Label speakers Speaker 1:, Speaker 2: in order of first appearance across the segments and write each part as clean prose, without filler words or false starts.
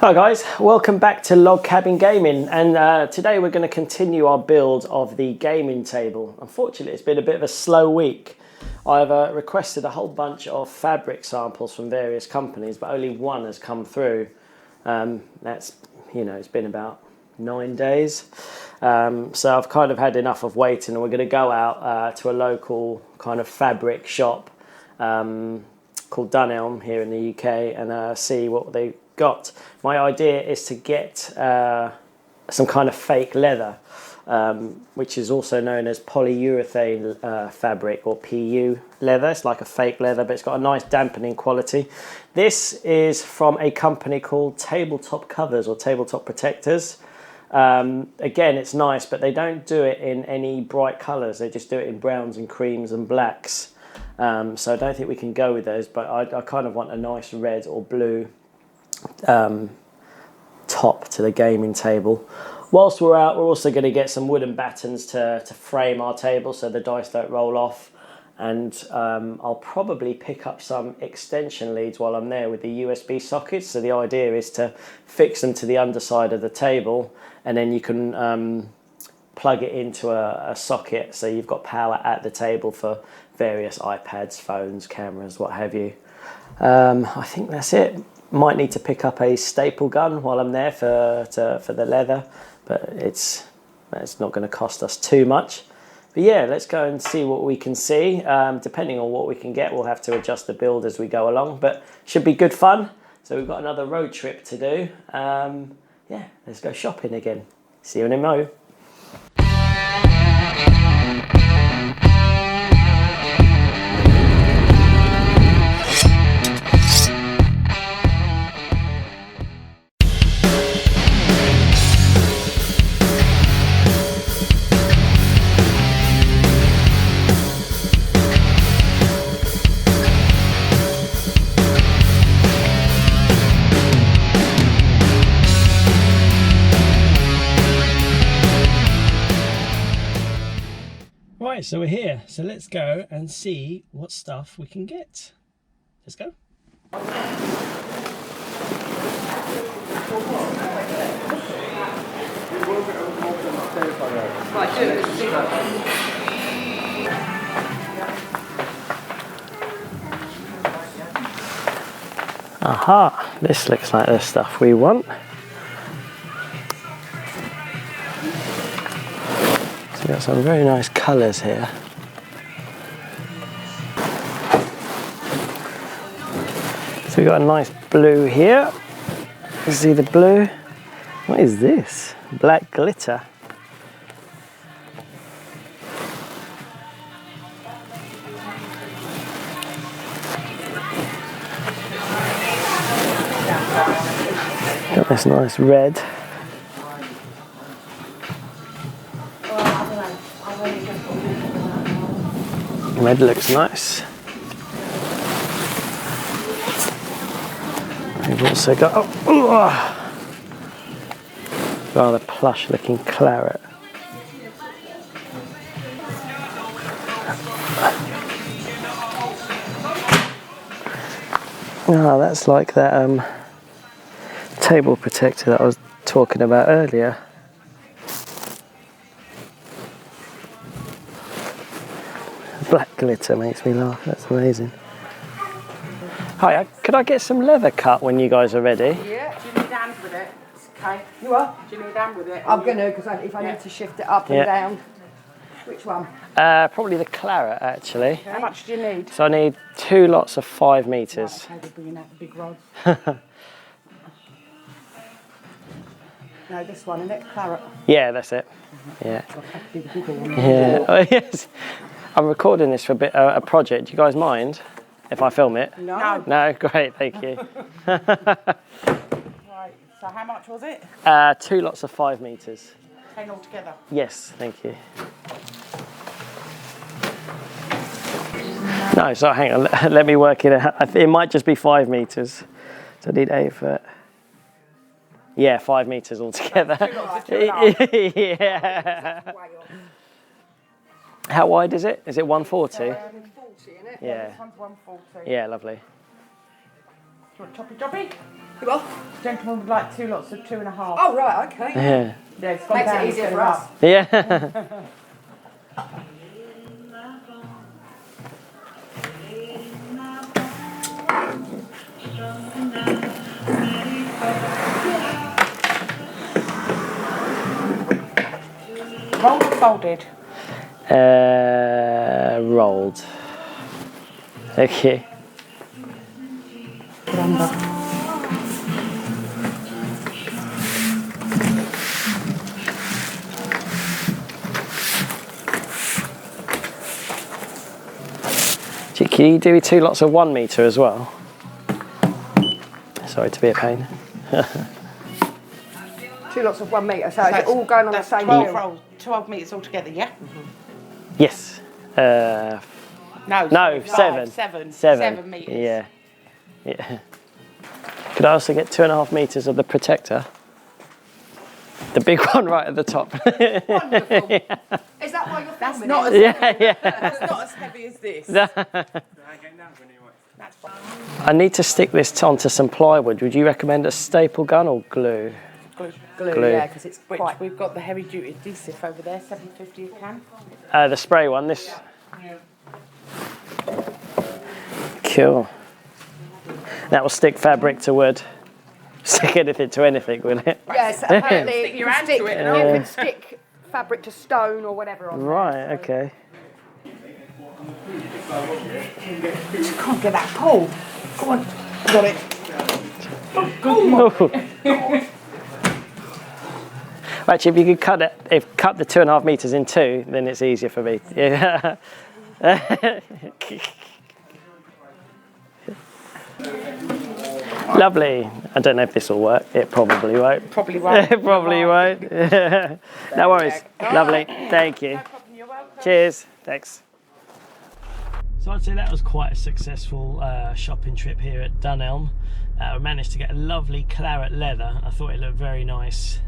Speaker 1: Hi guys, welcome back to Log Cabin Gaming, and today we're going to continue our build of the gaming table. Unfortunately, it's been a bit of a slow week. I've requested a whole bunch of fabric samples from various companies, but only one has come through. It's been about 9 days. So I've kind of had enough of waiting, and we're going to go out to a local kind of fabric shop called Dunelm here in the UK and see what they got. My idea is to get some kind of fake leather, which is also known as polyurethane fabric, or PU leather. It's like a fake leather, but it's got a nice dampening quality. This is from a company called Tabletop Covers or Tabletop Protectors. Again, it's nice, but they don't do it in any bright colours. They just do it in browns and creams and blacks. So I don't think we can go with those, but I kind of want a nice red or blue top to the gaming table. Whilst we're out, we're also going to get some wooden battens to frame our table so the dice don't roll off, and I'll probably pick up some extension leads while I'm there with the USB sockets. So the idea is to fix them to the underside of the table, and then you can plug it into a socket so you've got power at the table for various iPads, phones, cameras, what have you. I think that's it. Might need to pick up a staple gun while I'm there for the leather, but it's not going to cost us too much. But yeah, let's go and see what we can see. Depending on what we can get, we'll have to adjust the build as we go along, but should be good fun. So we've got another road trip to do. Yeah, let's go shopping again. See you in a mo. Right, so we're here. So let's go and see what stuff we can get. Let's go. Aha, this looks like the stuff we want. We've got some very nice colours here. So we've got a nice blue here. You see the blue? What is this? Black glitter. Got this nice red. Red looks nice. We've also got rather plush looking claret. Oh, that's like that table protector that I was talking about earlier. Black glitter makes me laugh, that's amazing. Hi, could I get some leather cut when you guys are ready?
Speaker 2: Yeah, do you need hands with it? Okay.
Speaker 3: You are?
Speaker 2: Do you need hand with it?
Speaker 3: I'm going to, because if I need to shift it up and down. Which one?
Speaker 1: Probably the claret, actually.
Speaker 2: How much do you need?
Speaker 1: So I need 2 lots of 5 metres.
Speaker 2: Okay, we're bringing out the big rods.
Speaker 3: No, this one, isn't it? Claret.
Speaker 1: Yeah, that's it. Yeah.
Speaker 2: The bigger one.
Speaker 1: Yeah. Oh, yes. I'm recording this for a project. Do you guys mind if I film it?
Speaker 2: No.
Speaker 1: No? Great, thank you.
Speaker 2: Right, so how much was it?
Speaker 1: 2 lots of 5 metres.
Speaker 2: 10 altogether.
Speaker 1: Yes, thank you. No, so hang on, let me work it out. I think it might just be 5 metres. So I need 8 foot. Yeah, 5 metres altogether. Yeah. How wide is it? Is it 140?
Speaker 3: 40, isn't it?
Speaker 1: Yeah.
Speaker 2: This one's 140.
Speaker 1: Yeah, lovely.
Speaker 2: you want choppy choppy?
Speaker 3: You what?
Speaker 2: Gentleman would like 2 lots of 2.5.
Speaker 3: Oh, right, okay.
Speaker 1: Yeah.
Speaker 2: Yeah, it's gone
Speaker 3: Makes
Speaker 2: down
Speaker 3: it easier
Speaker 2: instead
Speaker 3: for
Speaker 2: of
Speaker 3: us.
Speaker 2: up.
Speaker 1: Yeah.
Speaker 2: Rolled or folded?
Speaker 1: Rolled. Okay.
Speaker 2: Put under.
Speaker 1: Can you do 2 lots of 1 metre as well? Sorry to be a pain.
Speaker 3: 2 lots of 1 metre, so is it all going on the
Speaker 2: That's
Speaker 3: same
Speaker 2: 12
Speaker 3: bill?
Speaker 2: rolls, 12 metres altogether, yeah?
Speaker 1: Yes.
Speaker 2: No,
Speaker 1: No,
Speaker 2: sorry,
Speaker 1: 7.
Speaker 2: 7.
Speaker 1: 7.
Speaker 2: 7 metres.
Speaker 1: Yeah. Yeah. Could I also get 2.5 metres of the protector? The big one right at the top.
Speaker 3: Wonderful. Is that why you're
Speaker 2: That's
Speaker 3: filming
Speaker 2: not
Speaker 3: it?
Speaker 2: as That's not as heavy as this. That's fine.
Speaker 1: I need to stick this onto some plywood. Would you recommend a staple gun or glue?
Speaker 3: Glue, yeah, because it's
Speaker 2: Which
Speaker 3: quite...
Speaker 2: we've got the heavy duty adhesive over there, £7.50 a can.
Speaker 1: The spray one, this. Cool. That will stick fabric to wood. Stick anything to anything, will it?
Speaker 3: Yes, apparently
Speaker 2: Stick
Speaker 3: you
Speaker 2: your
Speaker 3: can
Speaker 2: hand
Speaker 3: stick,
Speaker 2: to it
Speaker 3: you
Speaker 2: and
Speaker 3: can stick fabric to stone or whatever on
Speaker 1: Right,
Speaker 3: there.
Speaker 1: okay.
Speaker 3: You can't get that pull. Go on.
Speaker 2: Got it.
Speaker 1: Actually, if you could cut the 2.5 metres in 2, then it's easier for me. Yeah. Lovely. I don't know if this will work. It probably won't.
Speaker 2: Probably won't.
Speaker 1: It probably won't. No worries. Lovely. Thank you.
Speaker 2: No problem, you're welcome.
Speaker 1: Cheers. Thanks. So I'd say that was quite a successful shopping trip here at Dunelm. We managed to get a lovely claret leather. I thought it looked very nice.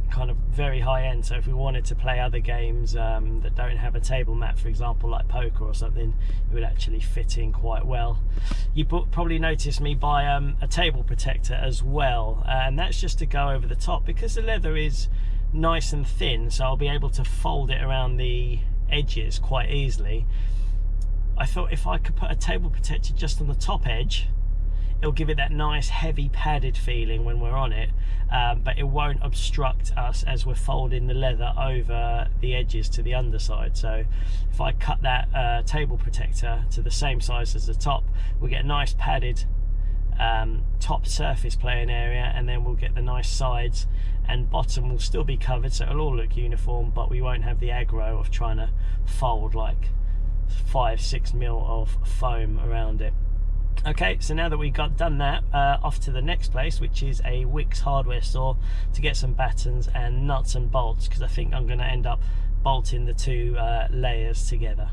Speaker 1: Kind of very high end, so if we wanted to play other games that don't have a table mat, for example like poker or something, it would actually fit in quite well. You probably noticed me buy a table protector as well, and that's just to go over the top because the leather is nice and thin, so I'll be able to fold it around the edges quite easily. I thought if I could put a table protector just on the top edge, it'll give it that nice heavy padded feeling when we're on it, but it won't obstruct us as we're folding the leather over the edges to the underside. So if I cut that table protector to the same size as the top, we'll get a nice padded top surface playing area, and then we'll get the nice sides, and bottom will still be covered, so it'll all look uniform, but we won't have the aggro of trying to fold like 5-6 mil of foam around it. Okay, so now that we've done that, off to the next place, which is a Wickes hardware store, to get some battens and nuts and bolts, because I think I'm going to end up bolting the 2 layers together.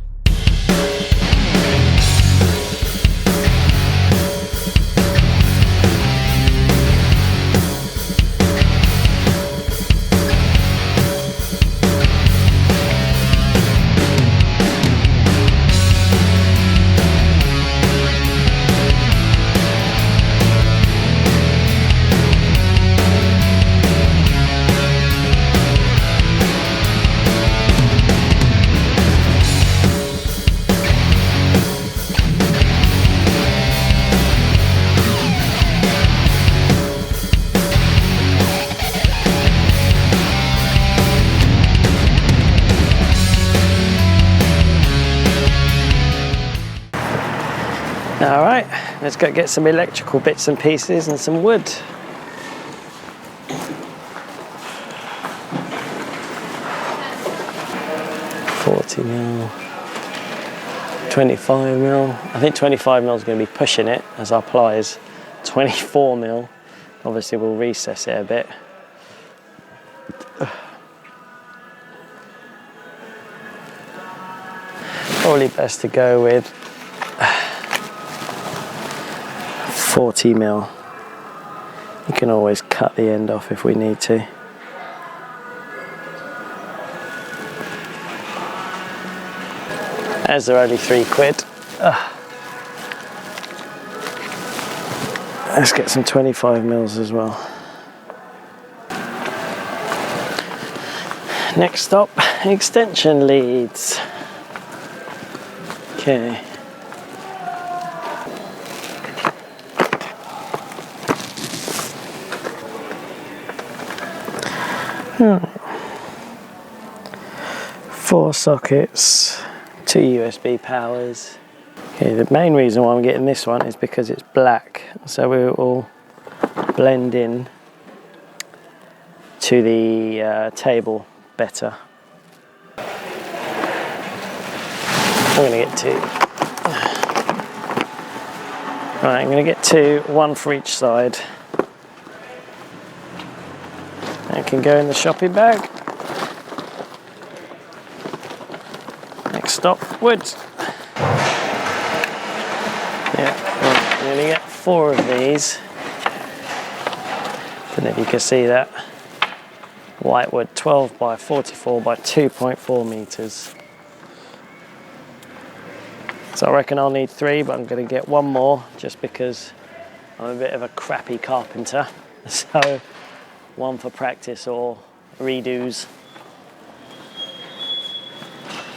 Speaker 1: Alright, let's go get some electrical bits and pieces and some wood. £40mm, 25mm. I think 25mm is going to be pushing it as our pliers. 24mm, obviously we'll recess it a bit. Probably best to go with 40mm. You can always cut the end off if we need to. As they're only £3. Let's get some 25 mils as well. Next stop, extension leads. Okay. Four sockets, 2 USB powers. Okay, the main reason why I'm getting this one is because it's black, so it will blend in to the table better. I'm going to get two. Right, I'm going to get two, one for each side. That can go in the shopping bag. Next stop, wood. Yeah, I'm going to get 4 of these. Don't know if you can see that. White wood, 12 by 44 by 2.4 meters. So I reckon I'll need 3, but I'm going to get 1 more just because I'm a bit of a crappy carpenter. So 1 for practice or redos.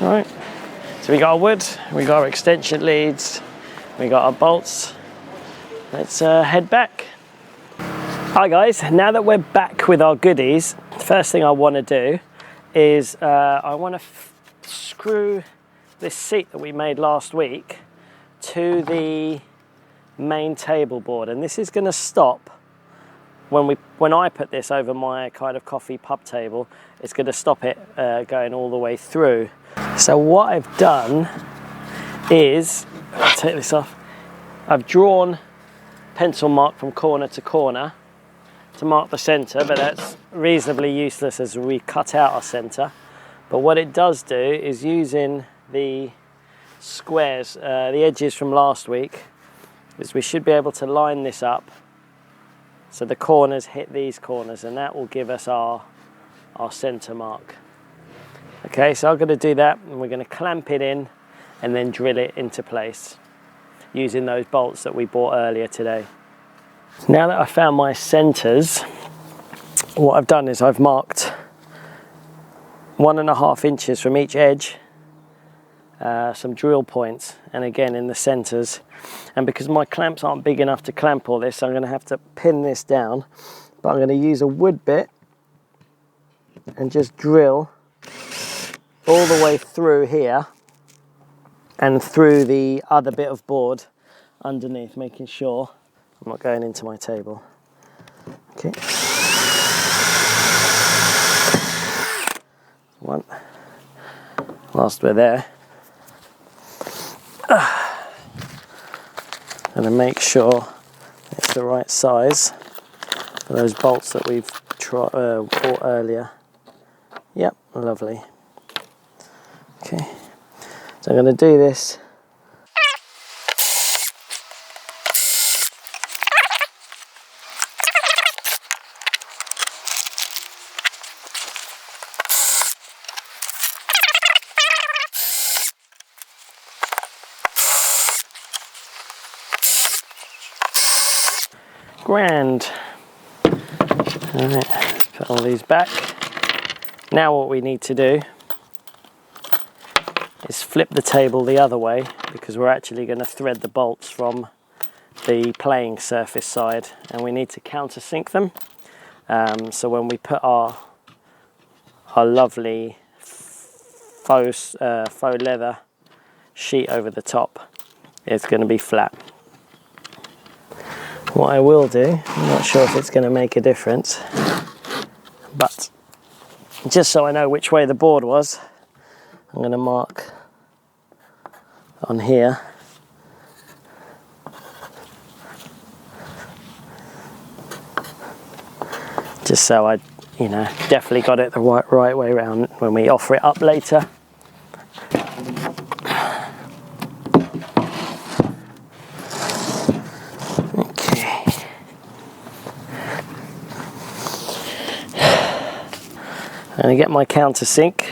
Speaker 1: All right, so we got our wood, we got our extension leads, we got our bolts. Let's head back. Hi guys, now that we're back with our goodies, the first thing I want to do is I want to screw this seat that we made last week to the main table board, and this is going to stop when I put this over my kind of coffee pub table. It's going to stop it going all the way through. So what I've done is, I'll take this off, I've drawn pencil mark from corner to corner to mark the center, but that's reasonably useless as we cut out our center. But what it does do is, using the squares, the edges from last week, is we should be able to line this up so the corners hit these corners, and that will give us our center mark. Okay, so I'm going to do that, and we're going to clamp it in and then drill it into place using those bolts that we bought earlier today. Now that I found my centers, what I've done is I've marked 1.5 inches from each edge, some drill points, and again in the centers. And because my clamps aren't big enough to clamp all this, I'm going to have to pin this down, but I'm going to use a wood bit and just drill all the way through here and through the other bit of board underneath, making sure I'm not going into my table. Okay. One. Whilst we're there, and then make sure it's the right size for those bolts that we've bought earlier. Yep, lovely. Okay, so I'm going to do this. Grand. All right, let's put all these back. Now what we need to do is flip the table the other way, because we're actually going to thread the bolts from the playing surface side, and we need to countersink them. So when we put our lovely faux leather sheet over the top, it's going to be flat. What I will do, I'm not sure if it's going to make a difference, but just so I know which way the board was, I'm going to mark on here. Just so I, definitely got it the right way around when we offer it up later. I'm going to get my countersink.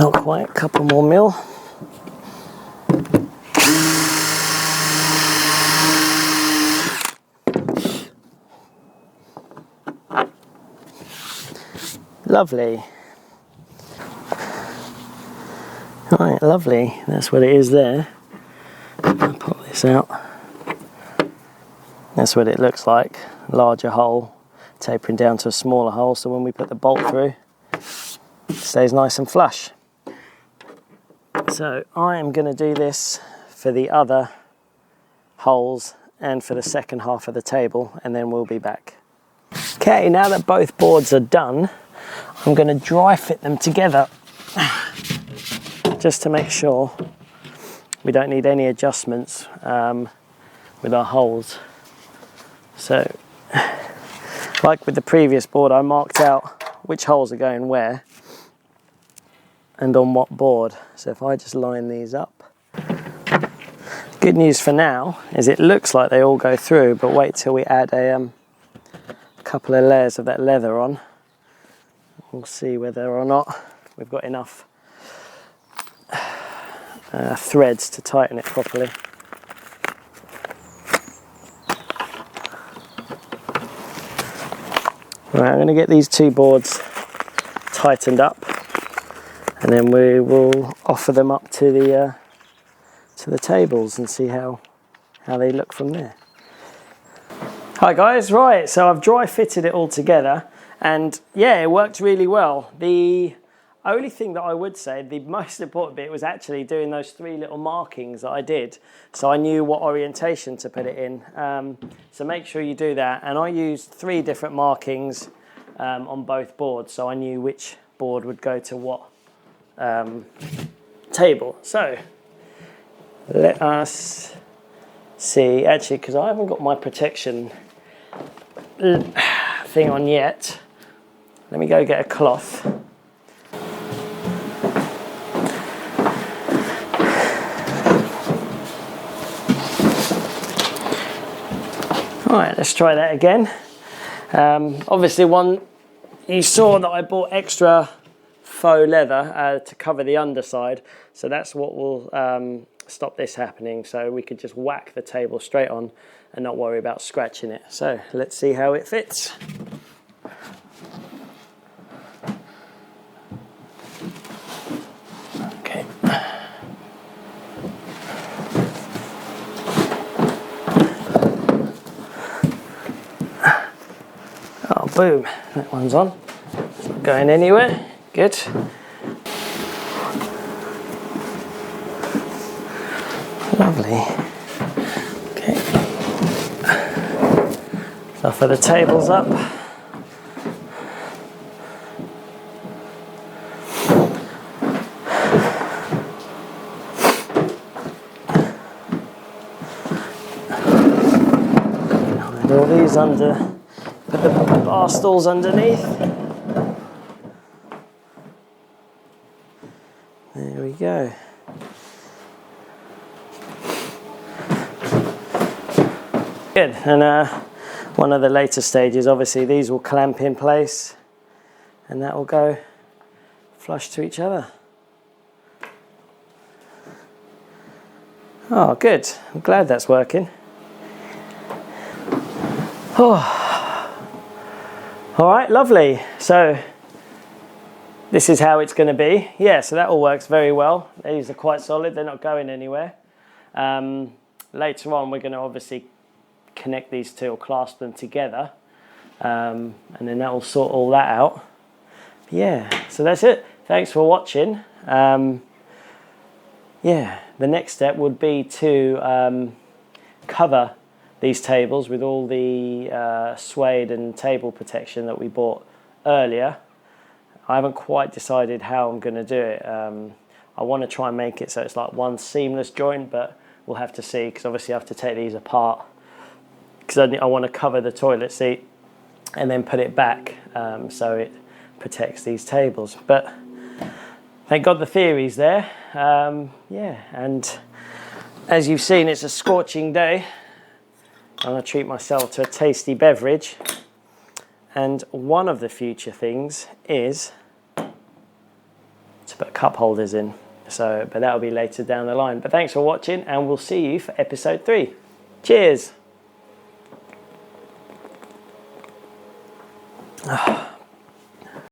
Speaker 1: Not quite, a couple more mil. Lovely. Right, lovely. That's what it is there. I'll pop this out. That's what it looks like. Larger hole, tapering down to a smaller hole, so when we put the bolt through, it stays nice and flush. So I am going to do this for the other holes and for the second half of the table, and then we'll be back. Okay, now that both boards are done, I'm going to dry fit them together just to make sure we don't need any adjustments with our holes. So, like with the previous board, I marked out which holes are going where and on what board. So if I just line these up. Good news for now is it looks like they all go through, but wait till we add a couple of layers of that leather on. We'll see whether or not we've got enough threads to tighten it properly. Right, I'm going to get these two boards tightened up, and then we will offer them up to the tables and see how they look from there. Hi guys, right, so I've dry fitted it all together, and yeah, it worked really well. The only thing that I would say, the most important bit, was actually doing those 3 little markings that I did, so I knew what orientation to put it in. So make sure you do that, and I used 3 different markings on both boards, so I knew which board would go to what table. So let us see, actually, because I haven't got my protection thing on yet, let me go get a cloth. Alright, let's try that again. Obviously, you saw that I bought extra faux leather to cover the underside, so that's what will stop this happening, so we could just whack the table straight on and not worry about scratching it. So let's see how it fits. Okay. Oh, boom, that one's on. It's not going anywhere. Good. Lovely. Okay. So for the tables up. And all these under, put the bar stools underneath. There we go. Good, and one of the later stages, obviously these will clamp in place and that will go flush to each other. Oh, good. I'm glad that's working. Oh. All right, lovely. So this is how it's going to be. Yeah, so that all works very well. These are quite solid. They're not going anywhere. Later on, we're going to obviously connect these two or clasp them together, and then that will sort all that out. Yeah, so that's it. Thanks for watching. Yeah, the next step would be to cover these tables with all the suede and table protection that we bought earlier. I haven't quite decided how I'm going to do it. I want to try and make it so it's like one seamless joint, but we'll have to see, because obviously I have to take these apart, because I want to cover the toilet seat and then put it back so it protects these tables. But thank God the theory's there. Yeah, and as you've seen, it's a scorching day. I'm going to treat myself to a tasty beverage. And one of the future things is to put cup holders in. So, but that'll be later down the line. But thanks for watching, and we'll see you for episode 3. Cheers.